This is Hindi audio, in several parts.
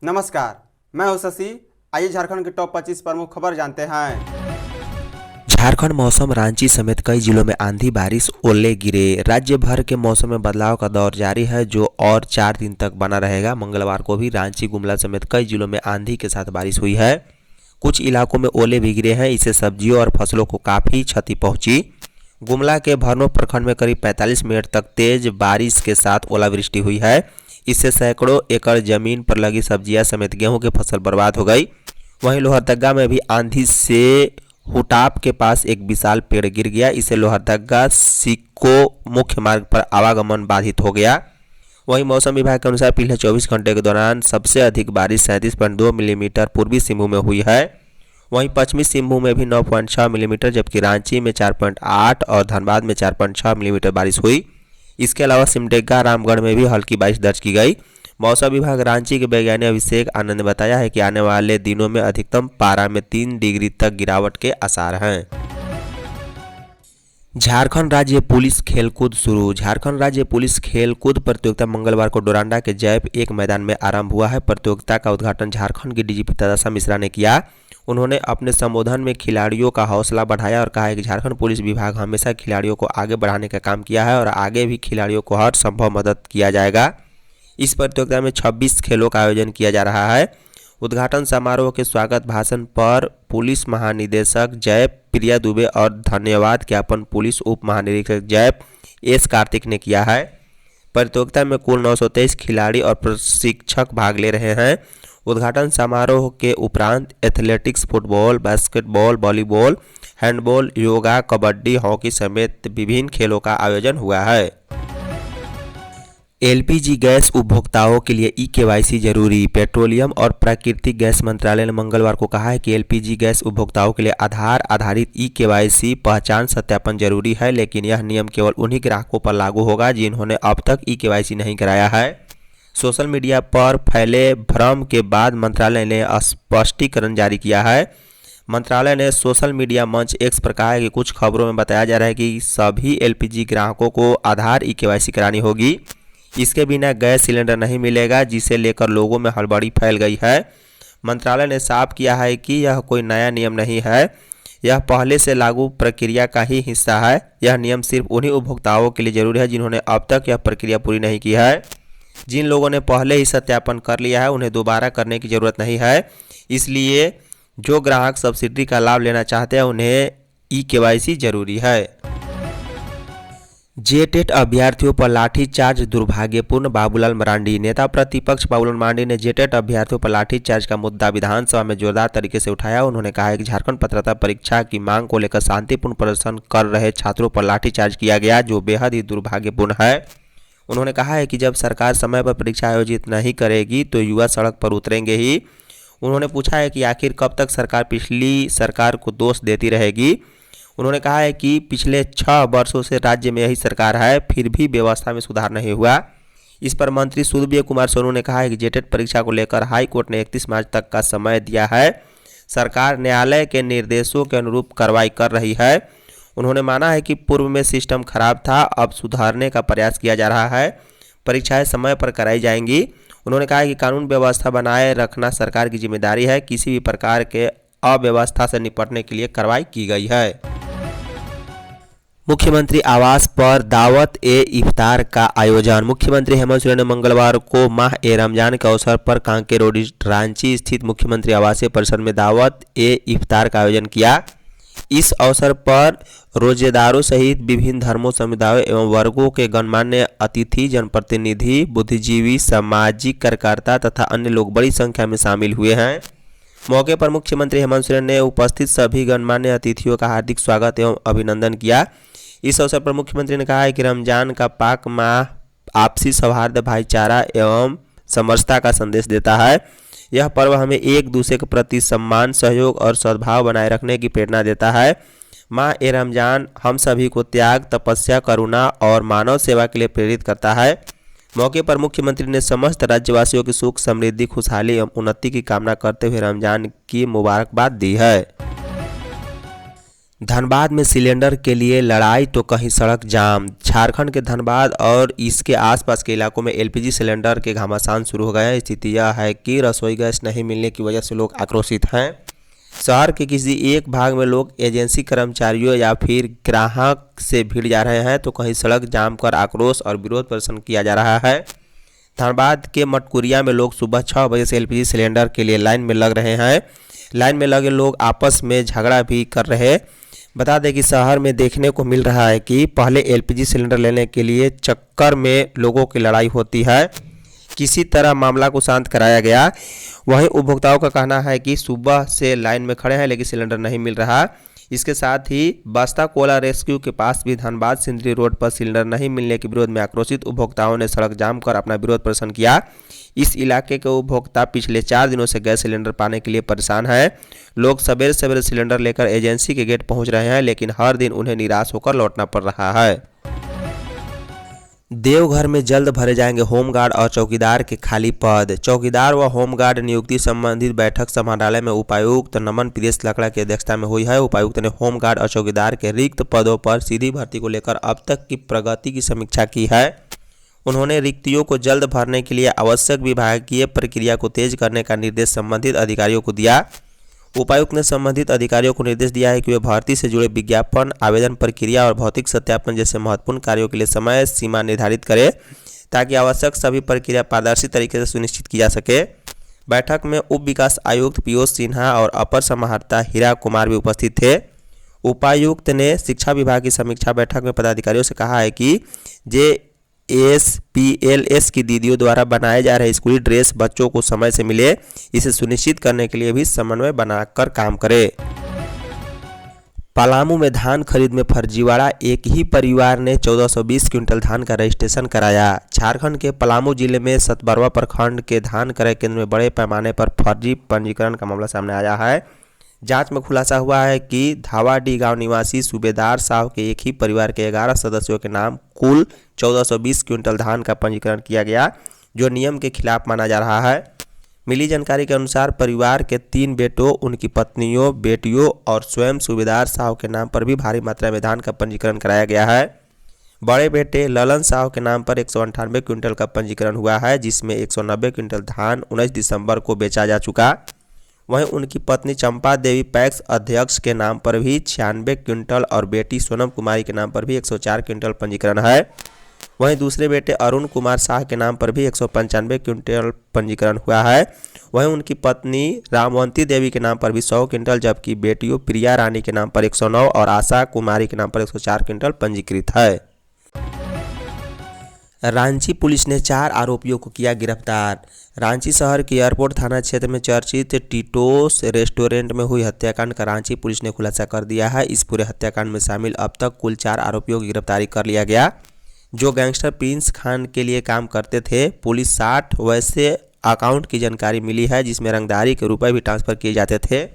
नमस्कार, मैं हूं शशि। आइए झारखंड की टॉप 25 प्रमुख खबर जानते हैं। झारखंड मौसम। रांची समेत कई जिलों में आंधी, बारिश, ओले गिरे। राज्य भर के मौसम में बदलाव का दौर जारी है, जो और 4 दिन तक बना रहेगा। मंगलवार को भी रांची, गुमला समेत कई जिलों में आंधी के साथ बारिश हुई है। कुछ इलाकों में ओले भी गिरे हैं। इससे सब्जियों और फसलों को काफ़ी क्षति पहुंची। गुमला के भरनो प्रखंड में करीब 45 मिनट तक तेज बारिश के साथ ओलावृष्टि हुई है। इससे सैकड़ों एकड़ जमीन पर लगी सब्जियां समेत गेहूं की फसल बर्बाद हो गई। वहीं लोहरदगा में भी आंधी से हुटाप के पास एक विशाल पेड़ गिर गया। इससे लोहरदगा सिक्को मुख्य मार्ग पर आवागमन बाधित हो गया। वहीं मौसम विभाग के अनुसार पिछले 24 घंटे के दौरान सबसे अधिक बारिश 37.2 मिलीमीटर पूर्वी सिंहभूम में हुई है। वहीं पश्चिमी सिंहभूम में भी 9.6 मिलीमीटर, जबकि रांची में 4.8 और धनबाद में 4.6 मिलीमीटर बारिश हुई। इसके अलावा सिमडेगा, रामगढ़ में भी हल्की बारिश दर्ज की गई। मौसम विभाग रांची के वैज्ञानिक अभिषेक आनंद ने बताया है कि आने वाले दिनों में अधिकतम पारा में 3 डिग्री तक गिरावट के आसार हैं। झारखंड राज्य पुलिस खेलकूद शुरू। झारखंड राज्य पुलिस खेलकूद प्रतियोगिता मंगलवार को डोरांडा के जैप 1 मैदान में आरंभ हुआ है। प्रतियोगिता का उद्घाटन झारखंड के डीजीपी तदासा मिश्रा ने किया। उन्होंने अपने संबोधन में खिलाड़ियों का हौसला बढ़ाया और कहा है कि झारखंड पुलिस विभाग हमेशा खिलाड़ियों को आगे बढ़ाने का काम किया है और आगे भी खिलाड़ियों को हर संभव मदद किया जाएगा। इस प्रतियोगिता में 26 खेलों का आयोजन किया जा रहा है। उद्घाटन समारोह के स्वागत भाषण पर पुलिस महानिदेशक जैप प्रिया दुबे और धन्यवाद ज्ञापन पुलिस उप महानिरीक्षक जैप एस कार्तिक ने किया है। प्रतियोगिता में कुल 923 खिलाड़ी और प्रशिक्षक भाग ले रहे हैं। उद्घाटन समारोह के उपरांत athletics, football, basketball, volleyball, handball, yoga, kabaddi, hockey समेत विभिन्न खेलों का आयोजन हुआ है। एलपीजी गैस उपभोक्ताओं के लिए ई-केवाईसी जरूरी। पेट्रोलियम और प्राकृतिक गैस मंत्रालय ने मंगलवार को कहा है कि एलपीजी गैस उपभोक्ताओं के लिए आधार आधारित ई-केवाईसी पहचान सत्यापन जरूरी है, लेकिन यह नियम केवल उन्हीं ग्राहकों पर लागू होगा जिन्होंने अब तक ई-केवाईसी नहीं कराया है। सोशल मीडिया पर फैले भ्रम के बाद मंत्रालय ने स्पष्टीकरण जारी किया है। मंत्रालय ने सोशल मीडिया मंच एक्स पर कहा है कि कुछ खबरों में बताया जा रहा है कि सभी एलपीजी ग्राहकों को आधार ई-केवाईसी करानी होगी। इसके बिना गैस सिलेंडर नहीं मिलेगा, जिसे लेकर लोगों में हड़बड़ी फैल गई है। मंत्रालय ने साफ किया है कि यह कोई नया नियम नहीं है, यह पहले से लागू प्रक्रिया का ही हिस्सा है। यह नियम सिर्फ उन्हीं उपभोक्ताओं के लिए जरूरी है जिन्होंने अब तक यह प्रक्रिया पूरी नहीं की है। जिन लोगों ने पहले ही सत्यापन कर लिया है उन्हें दोबारा करने की ज़रूरत नहीं है। इसलिए जो ग्राहक सब्सिडी का लाभ लेना चाहते हैं उन्हें ई-केवाईसी जरूरी है। जेटेट अभ्यर्थियों पर लाठीचार्ज दुर्भाग्यपूर्ण। बाबूलाल मरांडी। नेता प्रतिपक्ष बाबूलाल मरांडी ने जेटेट अभ्यर्थियों पर लाठीचार्ज का मुद्दा विधानसभा में जोरदार तरीके से उठाया। उन्होंने कहा है कि झारखंड पात्रता परीक्षा की मांग को लेकर शांतिपूर्ण प्रदर्शन कर रहे छात्रों पर लाठीचार्ज किया गया, जो बेहद ही दुर्भाग्यपूर्ण है। उन्होंने कहा है कि जब सरकार समय पर परीक्षा आयोजित नहीं करेगी तो युवा सड़क पर उतरेंगे ही। उन्होंने पूछा है कि आखिर कब तक सरकार पिछली सरकार को दोष देती रहेगी। उन्होंने कहा है कि पिछले 6 वर्षों से राज्य में यही सरकार है, फिर भी व्यवस्था में सुधार नहीं हुआ। इस पर मंत्री सुदीव्य कुमार सोनू ने कहा है कि जेटेट परीक्षा को लेकर हाई कोर्ट ने 31 मार्च तक का समय दिया है। सरकार न्यायालय के निर्देशों के अनुरूप कार्रवाई कर रही है। उन्होंने माना है कि पूर्व में सिस्टम खराब था, अब सुधारने का प्रयास किया जा रहा है। परीक्षाएं समय पर कराई जाएंगी। उन्होंने कहा कि कानून व्यवस्था बनाए रखना सरकार की जिम्मेदारी है। किसी भी प्रकार के अव्यवस्था से निपटने के लिए कार्रवाई की गई है। मुख्यमंत्री आवास पर दावत-ए-इफ्तार का आयोजन। मुख्यमंत्री हेमंत सोरेन ने मंगलवार को माह-ए-रमजान के अवसर पर कांके रोड रांची स्थित मुख्यमंत्री आवासीय परिसर में दावत-ए-इफ्तार का आयोजन किया। इस अवसर पर रोजेदारों सहित विभिन्न धर्मों, समुदायों एवं वर्गों के गणमान्य अतिथि, जनप्रतिनिधि, बुद्धिजीवी, सामाजिक कार्यकर्ता तथा अन्य लोग बड़ी संख्या में शामिल हुए हैं। मौके पर मुख्यमंत्री हेमंत सोरेन ने उपस्थित सभी गणमान्य अतिथियों का हार्दिक स्वागत एवं अभिनंदन किया। इस अवसर पर मुख्यमंत्री ने कहा है कि रमजान का पाक माह आपसी सौहार्द, भाईचारा एवं समरसता का संदेश देता है। यह पर्व हमें एक दूसरे के प्रति सम्मान, सहयोग और सद्भाव बनाए रखने की प्रेरणा देता है। माह-ए-रमजान हम सभी को त्याग, तपस्या, करुणा और मानव सेवा के लिए प्रेरित करता है। मौके पर मुख्यमंत्री ने समस्त राज्यवासियों की सुख, समृद्धि, खुशहाली एवं उन्नति की कामना करते हुए रमजान की मुबारकबाद दी है। धनबाद में सिलेंडर के लिए लड़ाई तो कहीं सड़क जाम। झारखंड के धनबाद और इसके आसपास के इलाकों में एलपीजी सिलेंडर के घमासान शुरू हो गया है। स्थिति यह है कि रसोई गैस नहीं मिलने की वजह से लोग आक्रोशित हैं। शहर के किसी एक भाग में लोग एजेंसी कर्मचारियों या फिर ग्राहक से भिड़ जा रहे हैं तो कहीं सड़क जाम कर आक्रोश और विरोध प्रदर्शन किया जा रहा है। धनबाद के मटकुरिया में लोग सुबह 6 बजे से एलपीजी सिलेंडर के लिए लाइन में लग रहे हैं। लाइन में लगे लोग आपस में झगड़ा भी कर रहे। बता दें कि शहर में देखने को मिल रहा है कि पहले एलपीजी सिलेंडर लेने के लिए चक्कर में लोगों की लड़ाई होती है। किसी तरह मामला को शांत कराया गया। वहीं उपभोक्ताओं का कहना है कि सुबह से लाइन में खड़े हैं लेकिन सिलेंडर नहीं मिल रहा। इसके साथ ही बस्ता कोला रेस्क्यू के पास भी धनबाद सिंदरी रोड पर सिलेंडर नहीं मिलने के विरोध में आक्रोशित उपभोक्ताओं ने सड़क जाम कर अपना विरोध प्रदर्शन किया। इस इलाके के उपभोक्ता पिछले 4 दिनों से गैस सिलेंडर पाने के लिए परेशान हैं। लोग सवेरे सवेरे सिलेंडर लेकर एजेंसी के गेट पहुंच रहे हैं लेकिन हर दिन उन्हें निराश होकर लौटना पड़ रहा है। देवघर में जल्द भरे जाएंगे होमगार्ड और चौकीदार के खाली पद। चौकीदार व होमगार्ड नियुक्ति संबंधित बैठक समाहरणालय में उपायुक्त नमन प्रियेश लकड़ा की अध्यक्षता में हुई है। उपायुक्त ने होमगार्ड और चौकीदार के रिक्त पदों पर सीधी भर्ती को लेकर अब तक की प्रगति की समीक्षा की है। उन्होंने रिक्तियों को जल्द भरने के लिए आवश्यक विभागीय प्रक्रिया को तेज करने का निर्देश संबंधित अधिकारियों को दिया। उपायुक्त ने संबंधित अधिकारियों को निर्देश दिया है कि वे भर्ती से जुड़े विज्ञापन, आवेदन प्रक्रिया और भौतिक सत्यापन जैसे महत्वपूर्ण कार्यों के लिए समय सीमा निर्धारित करें ताकि आवश्यक सभी प्रक्रिया पारदर्शी तरीके से सुनिश्चित की जा सके। बैठक में उप विकास आयुक्त पीयूष सिन्हा और अपर समाहर्ता हीरा कुमार भी उपस्थित थे। उपायुक्त ने शिक्षा विभाग की समीक्षा बैठक में पदाधिकारियों से कहा है कि JSPLS की दीदियों द्वारा बनाए जा रहे स्कूली ड्रेस बच्चों को समय से मिले, इसे सुनिश्चित करने के लिए भी समन्वय बनाकर काम करे। पलामू में धान खरीद में फर्जीवाड़ा। एक ही परिवार ने 1420 क्विंटल धान का रजिस्ट्रेशन कराया। झारखंड के पलामू जिले में सतबरवा प्रखंड के धान क्रय केंद्र में बड़े पैमाने पर फर्जी पंजीकरण का मामला सामने आया है। जांच में खुलासा हुआ है कि धावाडी गांव निवासी सूबेदार साहब के एक ही परिवार के 11 सदस्यों के नाम कुल 1420 क्विंटल धान का पंजीकरण किया गया, जो नियम के खिलाफ माना जा रहा है। मिली जानकारी के अनुसार परिवार के 3 बेटों, उनकी पत्नियों, बेटियों और स्वयं सूबेदार साहब के नाम पर भी भारी मात्रा में धान का पंजीकरण कराया गया है। बड़े बेटे ललन साहब के नाम पर 198 क्विंटल का पंजीकरण हुआ है, जिसमें 190 क्विंटल धान 19 दिसंबर को बेचा जा चुका। वहीं उनकी पत्नी चंपा देवी पैक्स अध्यक्ष के नाम पर भी 96 क्विंटल और बेटी सोनम कुमारी के नाम पर भी 104 क्विंटल पंजीकरण है। वहीं दूसरे बेटे अरुण कुमार शाह के नाम पर भी 195 क्विंटल पंजीकरण हुआ है। वहीं उनकी पत्नी रामवंती देवी के नाम पर भी 100 क्विंटल, जबकि बेटियों प्रिया रानी के नाम पर 109 और आशा कुमारी के नाम पर 104 क्विंटल पंजीकृत है। रांची पुलिस ने 4 आरोपियों को किया गिरफ्तार। रांची शहर के एयरपोर्ट थाना क्षेत्र में चर्चित टीटोस रेस्टोरेंट में हुई हत्याकांड का रांची पुलिस ने खुलासा कर दिया है। इस पूरे हत्याकांड में शामिल अब तक कुल 4 आरोपियों की गिरफ्तारी कर लिया गया, जो गैंगस्टर प्रिंस खान के लिए काम करते थे। पुलिस 60 वैसे अकाउंट की जानकारी मिली है जिसमें रंगदारी के रुपए भी ट्रांसफर किए जाते थे।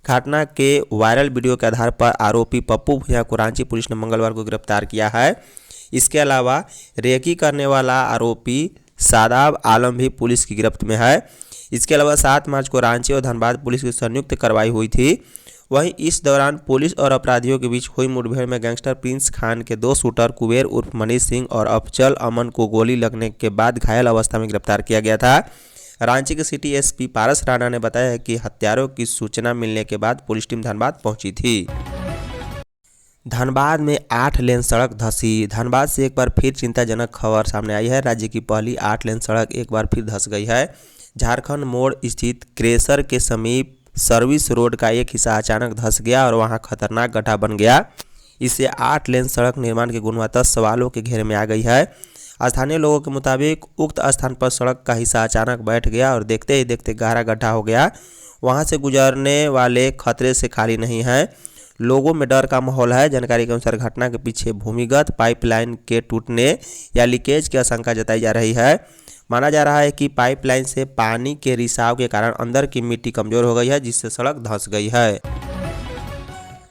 घटना के वायरल वीडियो के आधार पर आरोपी पप्पू भुइयां को रांची पुलिस ने मंगलवार को गिरफ्तार किया है। इसके अलावा रेकी करने वाला आरोपी शादाब आलम भी पुलिस की गिरफ्त में है। इसके अलावा 7 मार्च को रांची और धनबाद पुलिस की संयुक्त कार्रवाई हुई थी। वहीं इस दौरान पुलिस और अपराधियों के बीच हुई मुठभेड़ में गैंगस्टर प्रिंस खान के 2 शूटर कुबेर उर्फ मनीष सिंह और अफजल अमन को गोली लगने के बाद घायल अवस्था में गिरफ्तार किया गया था। रांची के सिटी एसपी पारस राणा ने बताया कि हत्यारों की सूचना मिलने के बाद पुलिस टीम धनबाद पहुंची थी। धनबाद में 8 लेन सड़क धंसी। धनबाद से एक बार फिर चिंताजनक खबर सामने आई है। राज्य की पहली 8 लेन सड़क एक बार फिर धंस गई है। झारखंड मोड़ स्थित क्रेशर के समीप सर्विस रोड का एक हिस्सा अचानक धंस गया और वहां खतरनाक गड्ढा बन गया। इससे 8 लेन सड़क निर्माण की गुणवत्ता सवालों के घेरे में आ गई है। स्थानीय लोगों के मुताबिक उक्त स्थान पर सड़क का हिस्सा अचानक बैठ गया और देखते ही देखते गहरा गड्ढा हो गया। वहां से गुजरने वाले खतरे से खाली नहीं हैं। लोगों में डर का माहौल है। जानकारी के अनुसार घटना के पीछे भूमिगत पाइपलाइन के टूटने या लीकेज की आशंका जताई जा रही है। माना जा रहा है कि पाइपलाइन से पानी के रिसाव के कारण अंदर की मिट्टी कमजोर हो गई है, जिससे सड़क धंस गई है।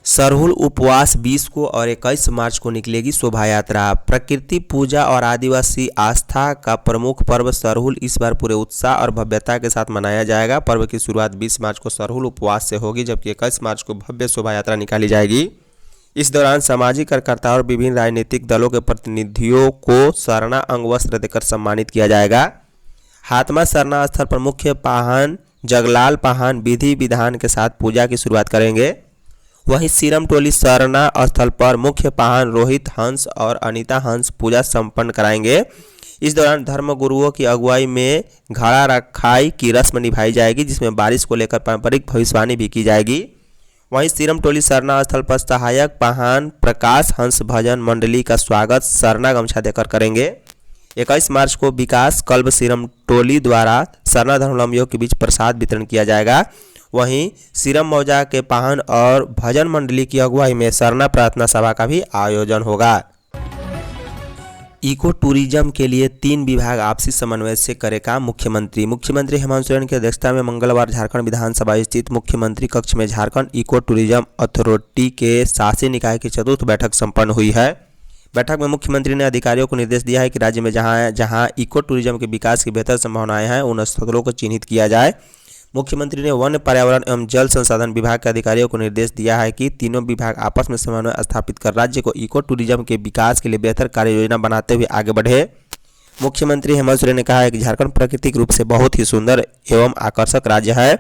सरहुल उपवास 20 को और 21 मार्च को निकलेगी शोभा यात्रा। प्रकृति पूजा और आदिवासी आस्था का प्रमुख पर्व सरहुल इस बार पूरे उत्साह और भव्यता के साथ मनाया जाएगा। पर्व की शुरुआत 20 मार्च को सरहुल उपवास से होगी, जबकि 21 मार्च को भव्य शोभा यात्रा निकाली जाएगी। इस दौरान सामाजिक कार्यकर्ताओं और विभिन्न राजनीतिक दलों के प्रतिनिधियों को सरना अंग वस्त्र देकर सम्मानित किया जाएगा। हातमा सरना स्थल पर मुख्य पाहन जगलाल पाहन विधि विधान के साथ पूजा की शुरुआत करेंगे। वहीं सीरम टोली सरना स्थल पर मुख्य पाहन रोहित हंस और अनीता हंस पूजा संपन्न कराएंगे। इस दौरान धर्म गुरुओं की अगुवाई में घड़ा रखाई की रस्म निभाई जाएगी, जिसमें बारिश को लेकर पारंपरिक भविष्यवाणी भी की जाएगी। वहीं सीरम टोली सरना स्थल पर सहायक पाहन प्रकाश हंस भजन मंडली का स्वागत सरना गमछा देकर करेंगे। 21 मार्च को विकास कल्ब सीरम टोली द्वारा सरना धर्मावलंबियों के बीच प्रसाद वितरण किया जाएगा। वहीं सीरम मौजा के पाहन और भजन मंडली की अगुवाई में सरना प्रार्थना सभा का भी आयोजन होगा। इको टूरिज्म के लिए 3 विभाग आपसी समन्वय से करे काम। मुख्यमंत्री हेमंत सोरेन की अध्यक्षता में मंगलवार झारखंड विधानसभा स्थित मुख्यमंत्री कक्ष में झारखंड इको टूरिज्म अथॉरिटी के शासी निकाय की 4th बैठक संपन्न हुई है। बैठक में मुख्यमंत्री ने अधिकारियों को निर्देश दिया है कि राज्य में जहां इको टूरिज्म के विकास की बेहतर संभावनाएं हैं, उन स्थलों को चिन्हित किया जाए। मुख्यमंत्री ने वन पर्यावरण एवं जल संसाधन विभाग के अधिकारियों को निर्देश दिया है कि तीनों विभाग आपस में समन्वय स्थापित कर राज्य को इको टूरिज्म के विकास के लिए बेहतर कार्य योजना बनाते हुए आगे बढ़े। मुख्यमंत्री हेमंत सोरेन ने कहा है कि झारखंड प्राकृतिक रूप से बहुत ही सुंदर एवं आकर्षक राज्य है।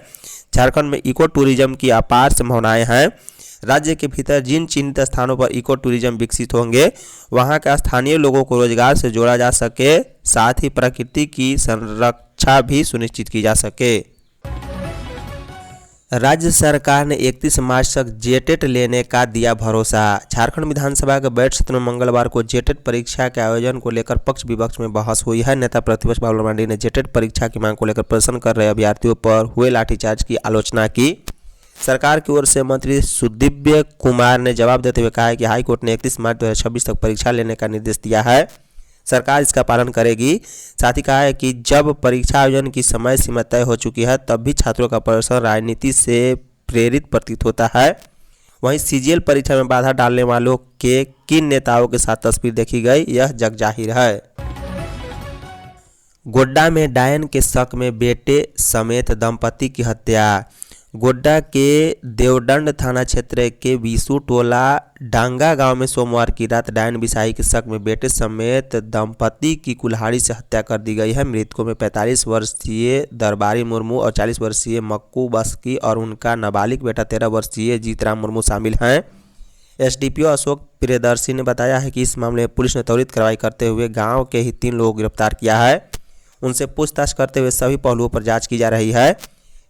झारखंड में इको टूरिज्म की अपार संभावनाएं हैं। राज्य के भीतर जिन चिन्हित स्थानों पर इको टूरिज्म विकसित होंगे, वहां के स्थानीय लोगों को रोजगार से जोड़ा जा सके, साथ ही प्रकृति की संरक्षा भी सुनिश्चित की जा सके। राज्य सरकार ने 31 मार्च तक जेटेट लेने का दिया भरोसा। झारखंड विधानसभा के बजट सत्र में मंगलवार को जेटेट परीक्षा के आयोजन को लेकर पक्ष विपक्ष में बहस हुई है। नेता प्रतिपक्ष बाबुलाल मरांडी ने जेटेट परीक्षा की मांग को लेकर प्रदर्शन कर रहे अभ्यर्थियों पर हुए लाठीचार्ज की आलोचना की। सरकार की ओर से मंत्री सुदीव्य कुमार ने जवाब देते हुए कहा है कि हाईकोर्ट ने 31 मार्च 2026 तक परीक्षा लेने का निर्देश दिया है, सरकार इसका पालन करेगी। साथ ही कहा है कि जब परीक्षा आयोजन की समय सीमा तय हो चुकी है, तब भी छात्रों का प्रदर्शन राजनीति से प्रेरित प्रतीत होता है। वहीं सीजीएल परीक्षा में बाधा डालने वालों के किन नेताओं के साथ तस्वीर देखी गई, यह जग जाहिर है। गोड्डा में डायन के शक में बेटे समेत दंपति की हत्या। गोड्डा के देवडंड थाना क्षेत्र के बीसू टोला डांगा गांव में सोमवार की रात डायन बिसाही के शक में बेटे समेत दंपति की कुल्हाड़ी से हत्या कर दी गई है। मृतकों में 45 वर्षीय दरबारी मुर्मू और 40 वर्षीय मक्कू बस्की और उनका नाबालिग बेटा 13 वर्षीय जीतराम मुर्मू शामिल हैं। एसडीपीओ अशोक प्रियदर्शी ने बताया है कि इस मामले में पुलिस ने त्वरित कार्रवाई करते हुए गाँव के ही 3 लोगों को गिरफ्तार किया है। उनसे पूछताछ करते हुए सभी पहलुओं पर जाँच की जा रही है।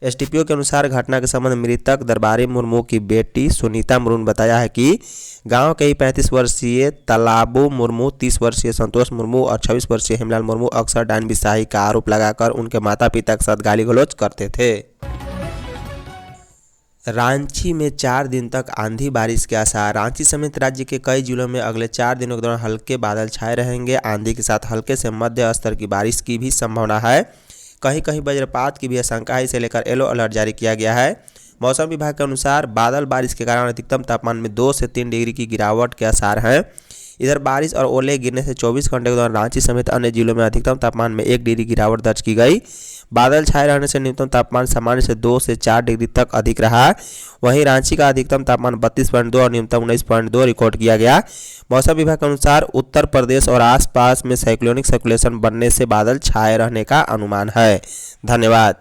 एसडीपीओ के अनुसार घटना के संबंध में मृतक दरबारी मुर्मू की बेटी सुनीता मुर्मू ने बताया है कि गांव के ही 35 वर्षीय तालाबू मुर्मू, 30 वर्षीय संतोष मुर्मू और 26 वर्षीय हेमलाल मुर्मू अक्सर डायन बिसाही का आरोप लगाकर उनके माता पिता के साथ गाली गलौज करते थे। रांची में 4 दिन तक आंधी बारिश के आसार। रांची समेत राज्य के कई जिलों में अगले 4 दिनों के दौरान हल्के बादल छाए रहेंगे। आंधी के साथ हल्के से मध्य स्तर की बारिश की भी संभावना है। कहीं कहीं वज्रपात की भी आशंका है, इसे लेकर येलो अलर्ट जारी किया गया है। मौसम विभाग के अनुसार बादल बारिश के कारण अधिकतम तापमान में 2 से 3 डिग्री की गिरावट के आसार हैं। इधर बारिश और ओले गिरने से 24 घंटे के दौरान रांची समेत अन्य जिलों में अधिकतम तापमान में 1 डिग्री गिरावट दर्ज की गई। बादल छाए रहने से न्यूनतम तापमान सामान्य से 2 से 4 डिग्री तक अधिक रहा। वहीं रांची का अधिकतम तापमान 32.2 और न्यूनतम 19.2 रिकॉर्ड किया गया। मौसम विभाग के अनुसार उत्तर प्रदेश और आसपास में साइक्लोनिक सर्कुलेशन बनने से बादल छाए रहने का अनुमान है। धन्यवाद।